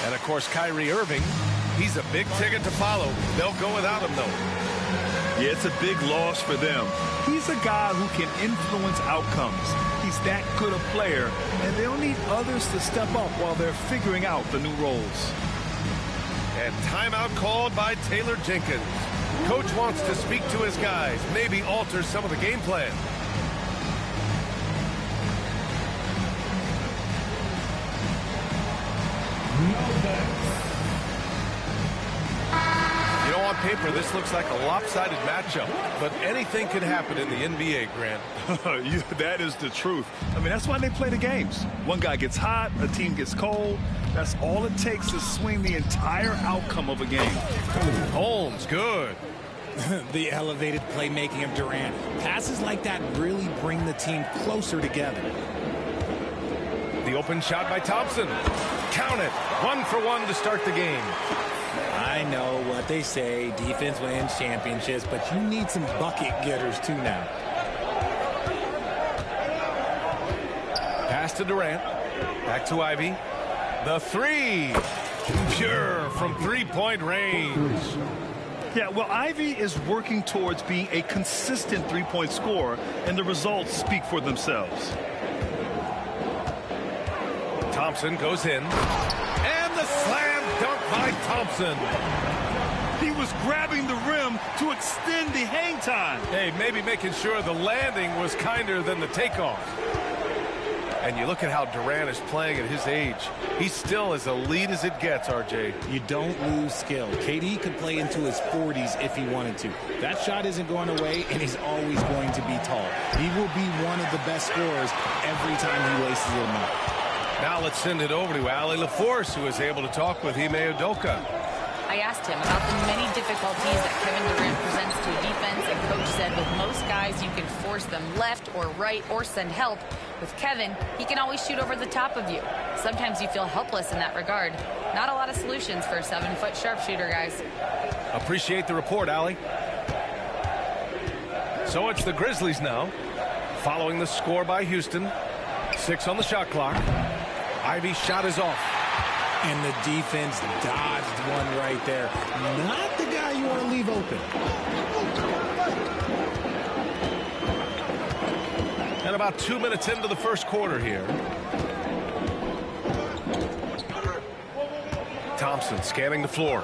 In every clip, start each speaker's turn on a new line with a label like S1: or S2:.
S1: And, of course, Kyrie Irving, he's a big ticket to follow. They'll go without him, though.
S2: Yeah, it's a big loss for them. He's a guy who can influence outcomes. He's that good a player, and they'll need others to step up while they're figuring out the new roles.
S1: And timeout called by Taylor Jenkins. Coach wants to speak to his guys, maybe alter some of the game plan. You know, on paper, this looks like a lopsided matchup, but anything can happen in the NBA, Grant.
S2: That is the truth. I mean, that's why they play the games. One guy gets hot, a team gets cold. That's all it takes to swing the entire outcome of a game.
S1: Holmes, good.
S3: The elevated playmaking of Durant. Passes like that really bring the team closer together.
S1: The open shot by Thompson. Count it. 1 for 1 to start the game.
S3: I know what they say, defense wins championships, but you need some bucket getters too now.
S1: Pass to Durant. Back to Ivy. The three. Pure from three-point range.
S2: Yeah, well, Ivy is working towards being a consistent three-point scorer, and the results speak for themselves.
S1: Thompson goes in. And the slam dunk by Thompson.
S2: He was grabbing the rim to extend the hang time.
S1: Hey, maybe making sure the landing was kinder than the takeoff. And you look at how Durant is playing at his age. He's still as elite as it gets, RJ.
S3: You don't lose skill. KD could play into his 40s if he wanted to. That shot isn't going away, and he's always going to be tall. He will be one of the best scorers every time he laces them up.
S1: Now let's send it over to Allie LaForce, who is able to talk with Ime Udoka.
S4: I asked him about the many difficulties that Kevin Durant presents to a defense, and Coach said with most guys you can force them left or right or send help. With Kevin, he can always shoot over the top of you. Sometimes you feel helpless in that regard. Not a lot of solutions for a 7-foot sharpshooter, guys.
S1: Appreciate the report, Allie. So it's the Grizzlies now, following the score by Houston. 6 on the shot clock. Ivy's shot is off.
S3: And the defense dodged one right there. Not the guy you want to leave open.
S1: And about 2 minutes into the first quarter here. Thompson scanning the floor.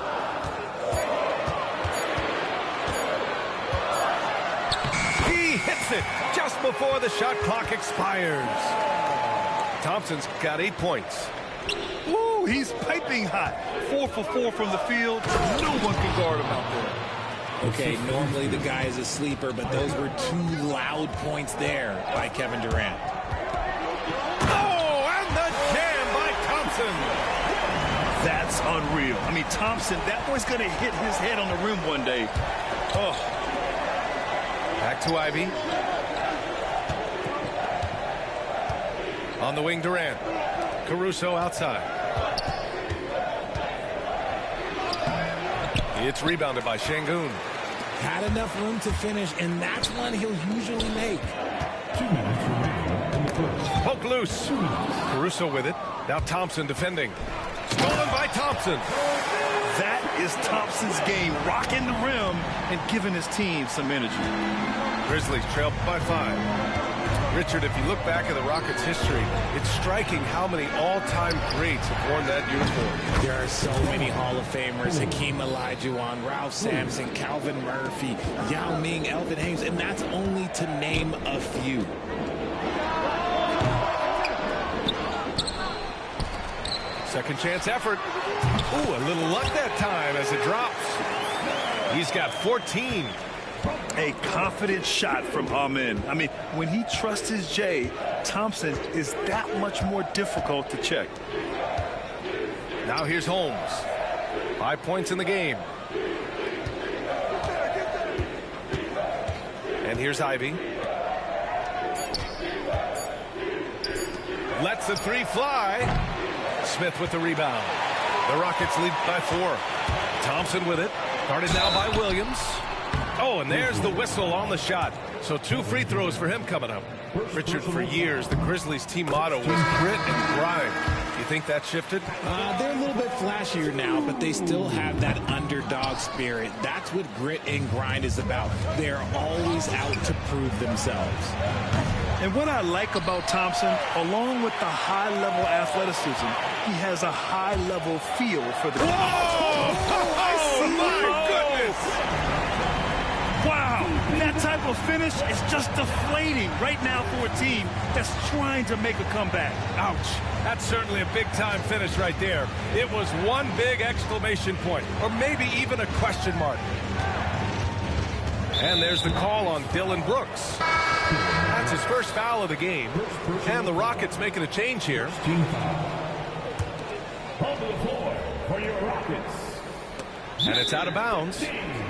S1: He hits it just before the shot clock expires. Thompson's got 8 points.
S2: Woo, he's piping hot. 4 for 4 from the field. No one can guard him out there.
S3: Okay, normally the guy is a sleeper, but those were 2 loud points there by Kevin Durant.
S1: Oh, and the jam by Thompson.
S2: That's unreal. I mean, Thompson, that boy's going to hit his head on the rim one day. Oh.
S1: Back to Ivy. On the wing, Durant. Caruso outside. It's rebounded by Şengün.
S3: Had enough room to finish, and that's one he'll usually make.
S1: Poke loose. Caruso with it. Now Thompson defending. Stolen by Thompson.
S2: That is Thompson's game, rocking the rim and giving his team some energy.
S1: Grizzlies trail by 5. Richard, if you look back at the Rockets' history, it's striking how many all-time greats have worn that uniform.
S3: There are so many Hall of Famers. Hakeem Olajuwon, Ralph Sampson, Calvin Murphy, Yao Ming, Elvin Hayes, and that's only to name a few.
S1: Second chance effort. Ooh, a little luck that time as it drops. He's got 14.
S2: A confident shot from Amen. I mean, when he trusts his J, Thompson is that much more difficult to check.
S1: Now here's Holmes. 5 points in the game. And here's Ivy. Lets the 3 fly. Smith with the rebound. The Rockets lead by 4. Thompson with it. Guarded now by Williams. Oh, and there's the whistle on the shot. So 2 free throws for him coming up. Richard, for years, the Grizzlies team motto was grit and grind. You You think that shifted?
S3: They're a little bit flashier now, but they still have that underdog spirit. That's what grit and grind is about. They're always out to prove themselves.
S2: And what I like about Thompson, along with the high-level athleticism, he has a high-level feel for the game.
S1: Oh, my goodness!
S2: Wow, that type of finish is just deflating right now for a team that's trying to make a comeback.
S1: Ouch. That's certainly a big-time finish right there. It was one big exclamation point, or maybe even a question mark. And there's the call on Dylan Brooks. That's his first foul of the game. And the Rockets making a change here. And it's out of bounds.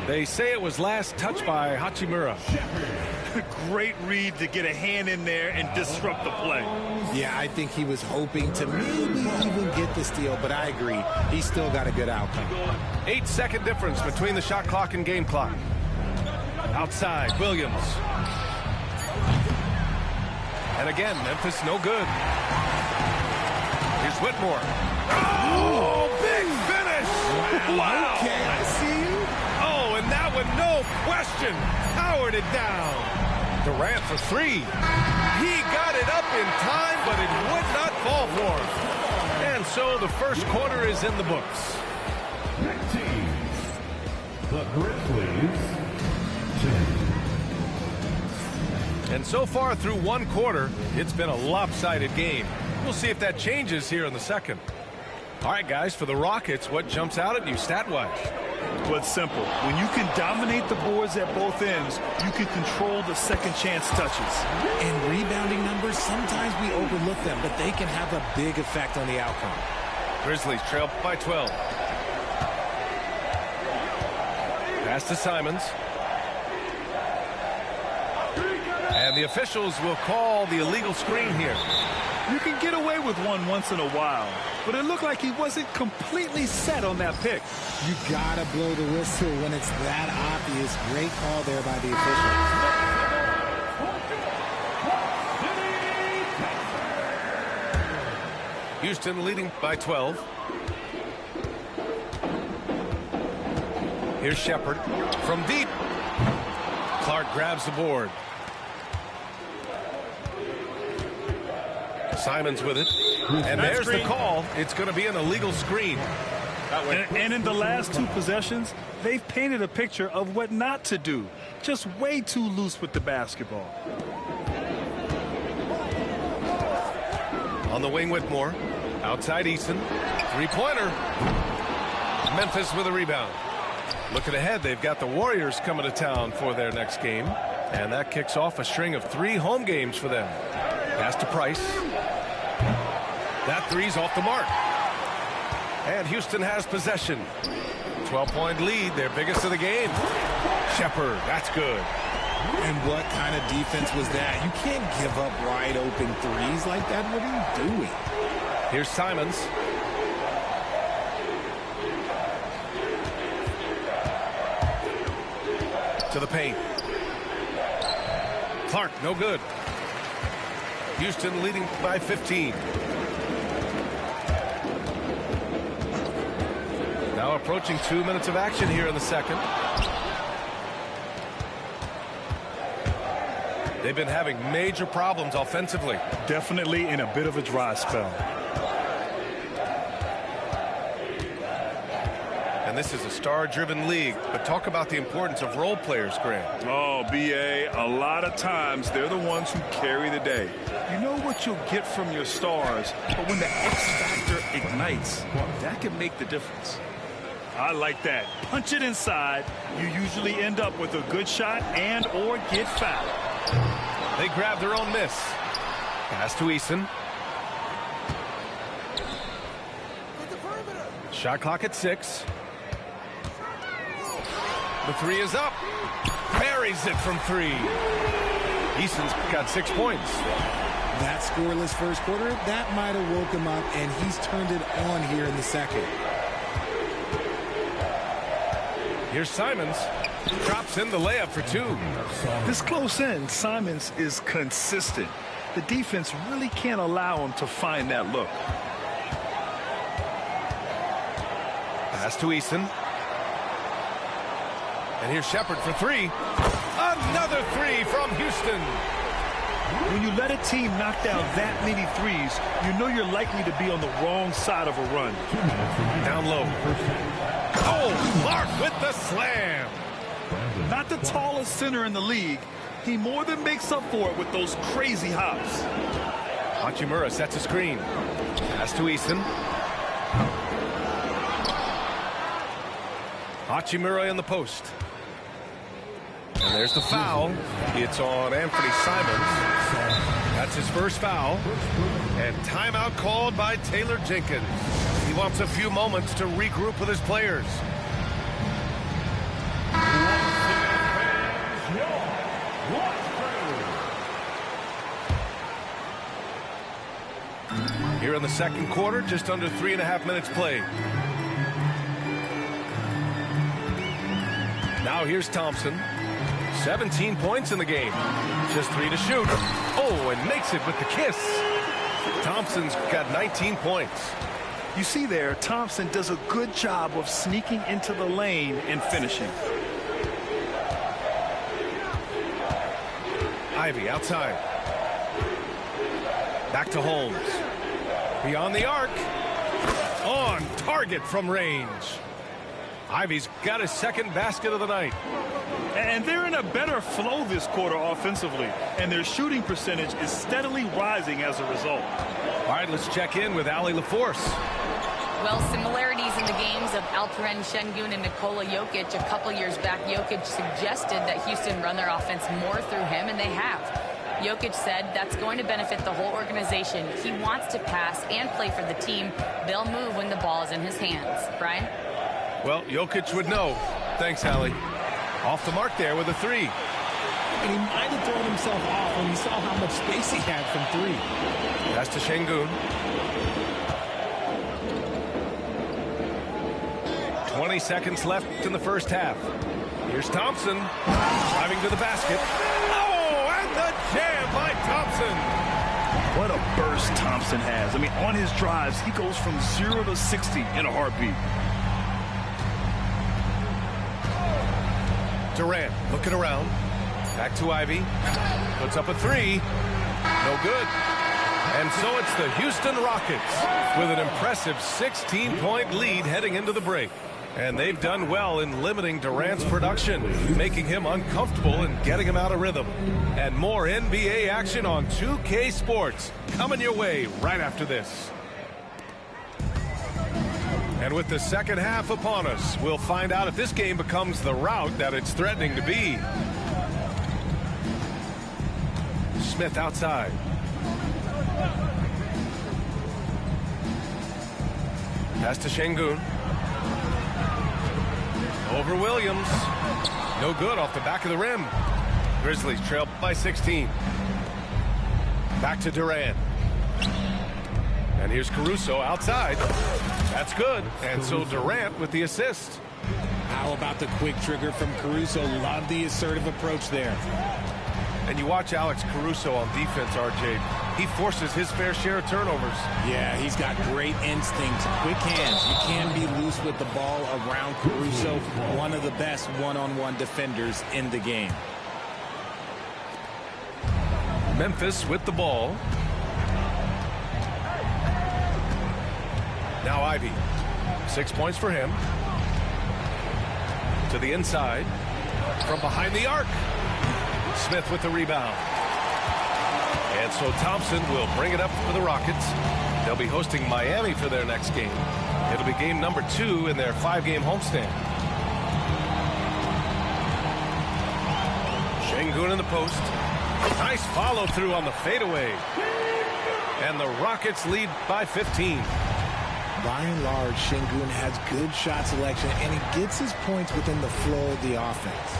S1: They say it was last touched by Hachimura.
S2: Great read to get a hand in there and disrupt the play.
S3: Yeah, I think he was hoping to maybe even get the steal, but I agree. He's still got a good outcome.
S1: 8-second difference between the shot clock and game clock. Outside, Williams. And again, Memphis no good. Here's Whitmore. Oh, big finish! Wow!
S3: Okay, I see you.
S1: Oh, and that one, no question, powered it down. Durant for three. He got it up in time, but it would not fall for him. And so the first quarter is in the books.
S5: Next team, the Grizzlies. 10.
S1: And so far through one quarter, it's been a lopsided game. We'll see if that changes here in the second. All right, guys, for the Rockets, what jumps out at you stat-wise?
S2: Well, it's simple. When you can dominate the boards at both ends, you can control the second chance touches.
S3: And rebounding numbers, sometimes we overlook them, but they can have a big effect on the outcome.
S1: Grizzlies trail by 12. Pass to Simons. And the officials will call the illegal screen here.
S2: You can get away with one once in a while, but it looked like he wasn't completely set on that pick.
S3: You gotta blow the whistle when it's that obvious. Great call there by the officials.
S1: Houston leading by 12. Here's Shepherd from deep. Clark grabs the board. Simons with it. And there's the call. It's going to be an illegal screen.
S2: And in the last two possessions, they've painted a picture of what not to do. Just way too loose with the basketball.
S1: On the wing, Whitmore. Outside Eason. Three-pointer. Memphis with a rebound. Looking ahead, they've got the Warriors coming to town for their next game. And that kicks off a string of 3 home games for them. Pass to Price. That three's off the mark. And Houston has possession. 12-point lead, their biggest of the game. Shepherd, that's good.
S3: And what kind of defense was that? You can't give up wide open threes like that. What are you doing?
S1: Here's Simons. To the paint. Clark, no good. Houston leading by 15. Now approaching 2 minutes of action here in the second. They've been having major problems offensively.
S2: Definitely in a bit of a dry spell.
S1: And this is a star-driven league, but talk about the importance of role players, Grant.
S2: Oh, B.A., a lot of times they're the ones who carry the day. You know what you'll get from your stars, but when the X factor ignites, that can make the difference. I like that. Punch it inside. You usually end up with a good shot and or get fouled.
S1: They grab their own miss. Pass to Eason. Shot clock at 6. The three is up. Buries it from 3. Eason's got 6 points.
S3: That scoreless first quarter, that might have woke him up, and he's turned it on here in the second.
S1: Here's Simons. Drops in the layup for 2.
S2: This close in, Simons is consistent. The defense really can't allow him to find that look.
S1: Pass to Easton. And here's Shepard for three. Another three from Houston.
S2: When you let a team knock down that many threes, you know you're likely to be on the wrong side of a run.
S1: Down low. Oh, Clark with the slam.
S2: Not the tallest center in the league. He more than makes up for it with those crazy hops.
S1: Hachimura sets a screen. Pass to Easton. Hachimura in the post. And there's the foul. It's on Anthony Simons. That's his first foul. And timeout called by Taylor Jenkins. He wants a few moments to regroup with his players. Here in the second quarter, just under 3.5 minutes played. Now here's Thompson. 17 points in the game. Just 3 to shoot. Oh, and makes it with the kiss. Thompson's got 19 points.
S2: You see there, Thompson does a good job of sneaking into the lane and finishing.
S1: Ivy outside. Back to Holmes. Beyond the arc. On target from range. Ivy's got his second basket of the night.
S2: And they're in a better flow this quarter offensively, and their shooting percentage is steadily rising as a result.
S1: All right, let's check in with Allie LaForce.
S4: Well, similarities in the games of Alperen Şengün and Nikola Jokic. A couple years back, Jokic suggested that Houston run their offense more through him, and they have. Jokic said that's going to benefit the whole organization. He wants to pass and play for the team. They'll move when the ball is in his hands. Brian?
S1: Well, Jokic would know. Thanks, Allie. Off the mark there with a three.
S3: And he might have thrown himself off when he saw how much space he had from three.
S1: Pass to Şengün. 20 seconds left in the first half. Here's Thompson driving to the basket. Oh, and the jam by Thompson.
S2: What a burst Thompson has. I mean, on his drives, he goes from 0 to 60 in a heartbeat.
S1: Durant looking around. Back to Ivy. Puts up a three. No good. And so it's the Houston Rockets with an impressive 16-point lead heading into the break. And they've done well in limiting Durant's production, making him uncomfortable and getting him out of rhythm. And more NBA action on 2K Sports coming your way right after this. And with the second half upon us, we'll find out if this game becomes the rout that it's threatening to be. Smith outside. Pass to Şengün. Over Williams. No good off the back of the rim. Grizzlies trail by 16. Back to Durant. And here's Caruso outside. That's good. And so Durant with the assist.
S3: How about the quick trigger from Caruso? Love the assertive approach there.
S1: And you watch Alex Caruso on defense, RJ. He forces his fair share of turnovers.
S3: Yeah, he's got great instincts, quick hands. You can be loose with the ball around Caruso, one of the best one-on-one defenders in the game.
S1: Memphis with the ball. Now Ivy. 6 points for him. To the inside. From behind the arc. Smith with the rebound. And so Thompson will bring it up for the Rockets. They'll be hosting Miami for their next game. It'll be game number 2 in their 5-game homestand. Şengün in the post. Nice follow through on the fadeaway. And the Rockets lead by 15.
S3: By and large, Şengün has good shot selection, and he gets his points within the flow of the offense.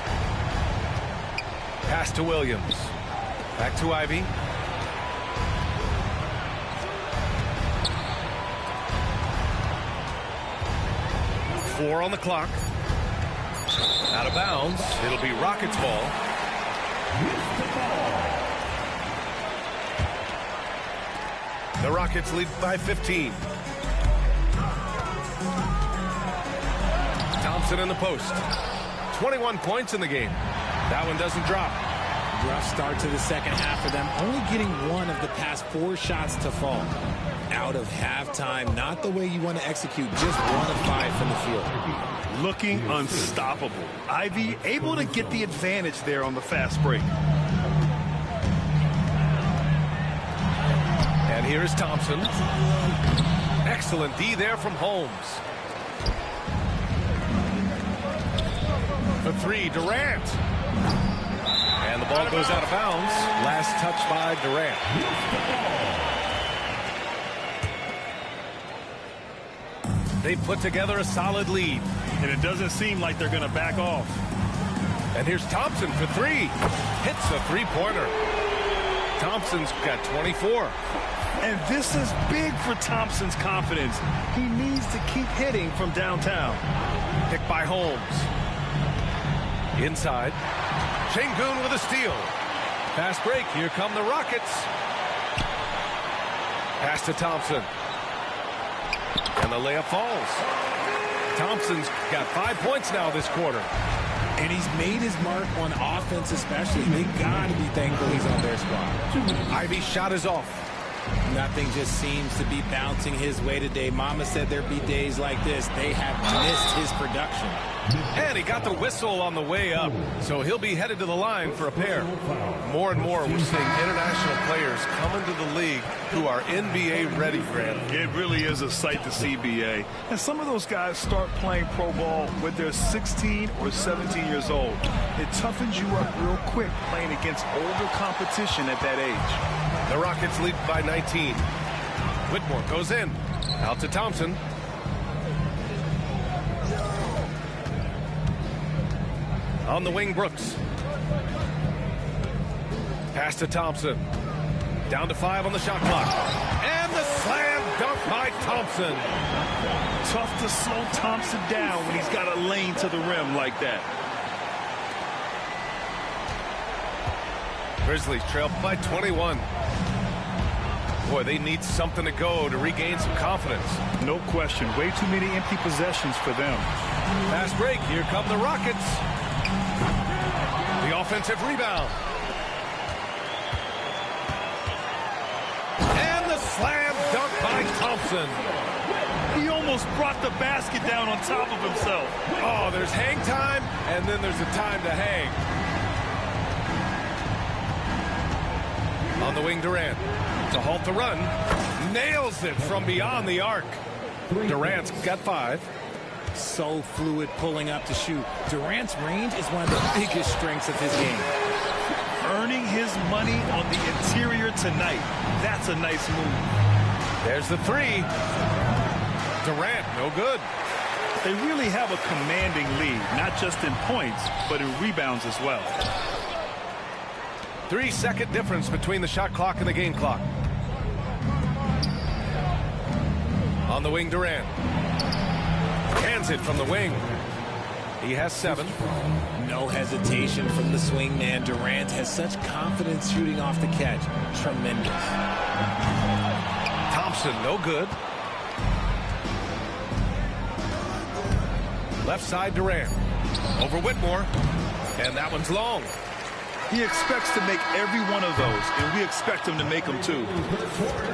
S1: Pass to Williams. Back to Ivy. Four on the clock. Out of bounds. It'll be Rockets ball. The Rockets lead by 15. Thompson in the post. 21 points in the game. That one doesn't drop.
S3: Rough start to the second half for them, only getting one of the past 4 shots to fall. Out of halftime, not the way you want to execute, just 1 of 5 from the field.
S2: Looking unstoppable. Ivy able to get the advantage there on the fast break.
S1: And here is Thompson. Excellent D there from Holmes. For 3, Durant. And the ball goes out of bounds. Last touch by Durant. They put together a solid lead.
S2: And it doesn't seem like they're going to back off.
S1: And here's Thompson for 3. Hits a 3-pointer. Thompson's got 24.
S2: And this is big for Thompson's confidence. He needs to keep hitting from downtown.
S1: Picked by Holmes. Inside. Sengun with a steal. Fast break. Here come the Rockets. Pass to Thompson. And the layup falls. Thompson's got 5 points now this quarter.
S3: And he's made his mark on offense especially. They got to be thankful he's on their squad.
S1: Ivy's shot is off.
S3: Nothing just seems to be bouncing his way today. Mama said there'd be days like this. They have missed his production.
S1: And he got the whistle on the way up, so he'll be headed to the line for a pair. More and more, we're seeing international players come into the league who are NBA ready, Grant.
S2: It really is a sight to see, BA. And some of those guys start playing pro ball when they're 16 or 17 years old. It toughens you up real quick playing against older competition at that age.
S1: The Rockets lead by 19. Whitmore goes in. Out to Thompson. On the wing, Brooks. Pass to Thompson. Down to 5 on the shot clock. And the slam dunk by Thompson.
S2: Tough to slow Thompson down when he's got a lane to the rim like that.
S1: Grizzlies trail by 21. Boy, they need something to go to regain some confidence.
S2: No question. Way too many empty possessions for them.
S1: Fast break. Here come the Rockets. The offensive rebound. And the slam dunk by Thompson.
S2: He almost brought the basket down on top of himself.
S1: Oh, there's hang time, and then there's a time to hang. On the wing, Durant. To halt the run. Nails it from beyond the arc. Durant's got 5.
S3: So fluid pulling up to shoot. Durant's range is one of the biggest strengths of his game.
S2: Earning his money on the interior tonight. That's a nice move.
S1: There's the 3. Durant, no good.
S2: They really have a commanding lead, not just in points, but in rebounds as well.
S1: 3-second difference between the shot clock and the game clock. On the wing, Durant. Hands it from the wing. He has 7.
S3: No hesitation from the swing man. Durant has such confidence shooting off the catch. Tremendous.
S1: Thompson, no good. Left side, Durant. Over Whitmore. And that one's long.
S2: He expects to make every one of those, and we expect him to make them too.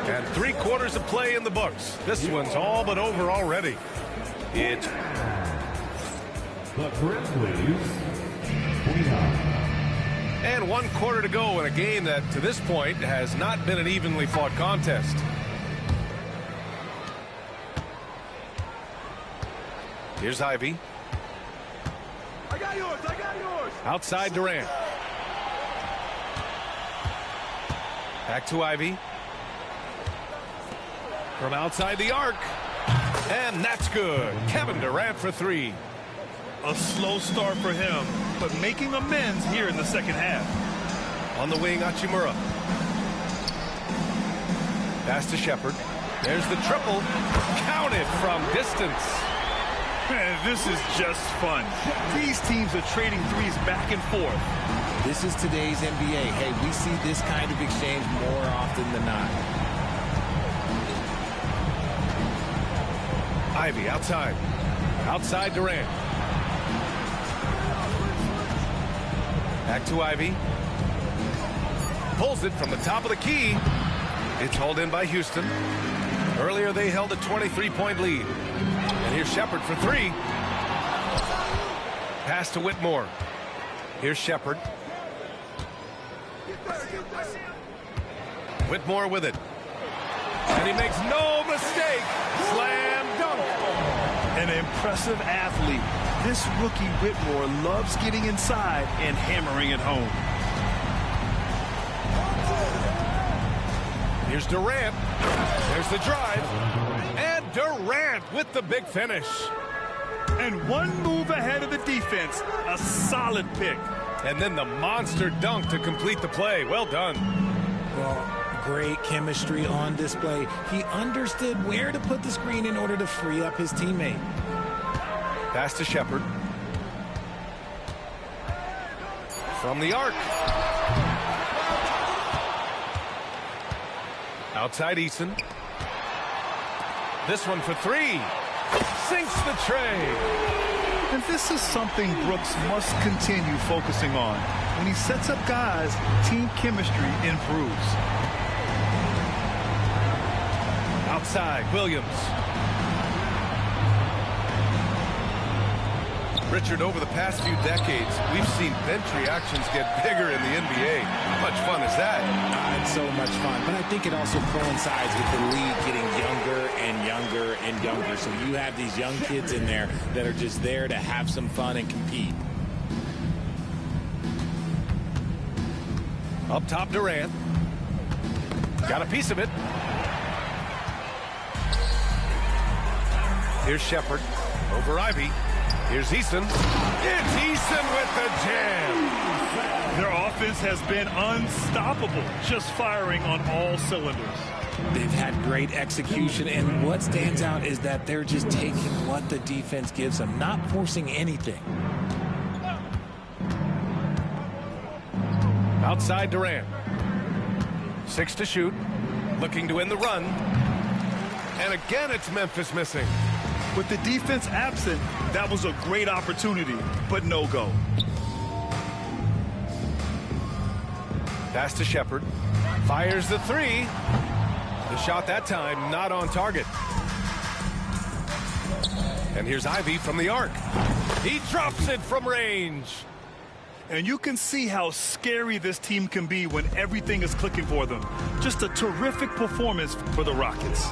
S1: And 3 quarters of play in the books. This one's all but over already. It's
S5: The Grizzlies, 29.
S1: and 1 quarter to go in a game that, to this point, has not been an evenly fought contest. Here's Ivy.
S2: I got yours.
S1: Outside Durant. Back to Ivy. From outside the arc. And that's good. Kevin Durant for 3.
S2: A slow start for him, but making amends here in the second half.
S1: On the wing, Hachimura. Pass to Shepherd. There's the triple. Counted from distance.
S2: Man, this is just fun. These teams are trading threes back and forth.
S3: This is today's NBA. Hey, we see this kind of exchange more often than not.
S1: Ivy outside. Outside Durant. Back to Ivy. Pulls it from the top of the key. It's hauled in by Houston. Earlier they held a 23-point lead. And here's Shepard for three. Pass to Whitmore. Here's Shepard. Whitmore with it. And he makes no mistake. Slam dunk.
S2: An impressive athlete. This rookie Whitmore loves getting inside and hammering it home.
S1: Here's Durant. There's the drive. And Durant with the big finish.
S2: And one move ahead of the defense. A solid pick.
S1: And then the monster dunk to complete the play. Well done.
S3: Well, great chemistry on display. He understood where to put the screen in order to free up his teammate.
S1: Pass to Shepard. From the arc. Outside Eason. This one for three. Sinks the tray.
S2: And this is something Brooks must continue focusing on. When he sets up guys, team chemistry improves.
S1: Outside, Williams. Richard, over the past few decades, we've seen bench reactions get bigger in the NBA. How much fun is that?
S3: It's so much fun, but I think it also coincides with the league getting younger and younger and younger. So you have these young kids in there that are just there to have some fun and compete.
S1: Up top, Durant. Got a piece of it. Here's Shepard. Over Ivy. Here's Eason. It's Eason with the jam.
S2: Their offense has been unstoppable, just firing on all cylinders.
S3: They've had great execution, and what stands out is that they're just taking what the defense gives them, not forcing anything.
S1: Outside Durant. 6 to shoot. Looking to end the run. And again, it's Memphis missing.
S2: With the defense absent, that was a great opportunity, but no go.
S1: Pass to Shepard. Fires the three. The shot that time not on target. And here's Ivy from the arc. He drops it from range.
S2: And you can see how scary this team can be when everything is clicking for them. Just a terrific performance for the Rockets.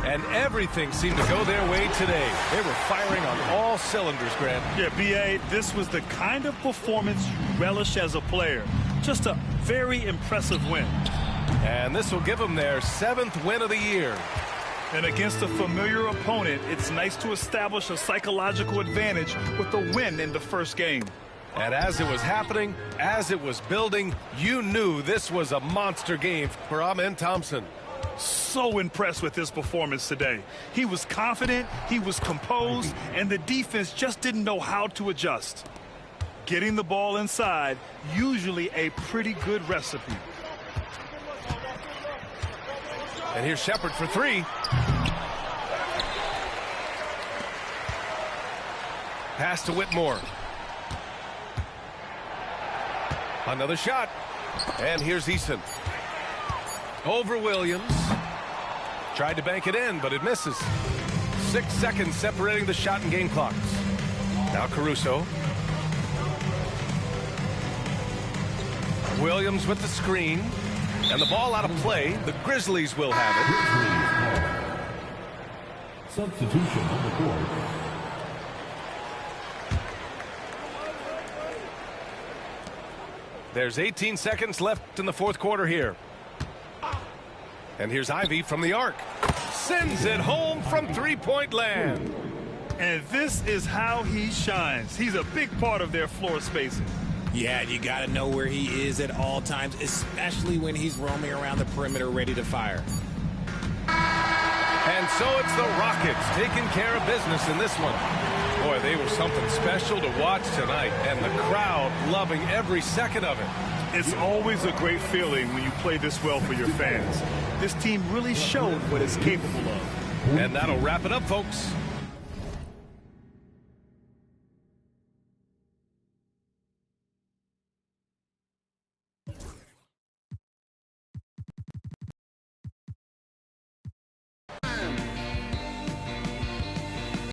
S1: And everything seemed to go their way today. They were firing on all cylinders, Grant.
S2: Yeah, B.A., this was the kind of performance you relish as a player. Just a very impressive win.
S1: And this will give them their 7th win of the year.
S2: And against a familiar opponent, it's nice to establish a psychological advantage with the win in the first game.
S1: And as it was happening, as it was building, you knew this was a monster game for Amen Thompson.
S2: So impressed with his performance today. He was confident, he was composed, and the defense just didn't know how to adjust. Getting the ball inside, usually a pretty good recipe.
S1: And here's Shepard for three. Pass to Whitmore. Another shot. And here's Eason. Over Williams. Tried to bank it in, but it misses. 6 seconds separating the shot and game clocks. Now Caruso. Williams with the screen. And the ball out of play. The Grizzlies will have it.
S5: Substitution on the court.
S1: There's 18 seconds left in the fourth quarter here. And here's Ivy from the arc. Sends it home from three-point land.
S2: And this is how he shines. He's a big part of their floor spacing.
S3: Yeah, you got to know where he is at all times, especially when he's roaming around the perimeter ready to fire.
S1: And so it's the Rockets taking care of business in this one. Boy, they were something special to watch tonight, and the crowd loving every second of it.
S2: It's always a great feeling when you play this well for your fans. This team really showed what it's capable of.
S1: And that'll wrap it up, folks.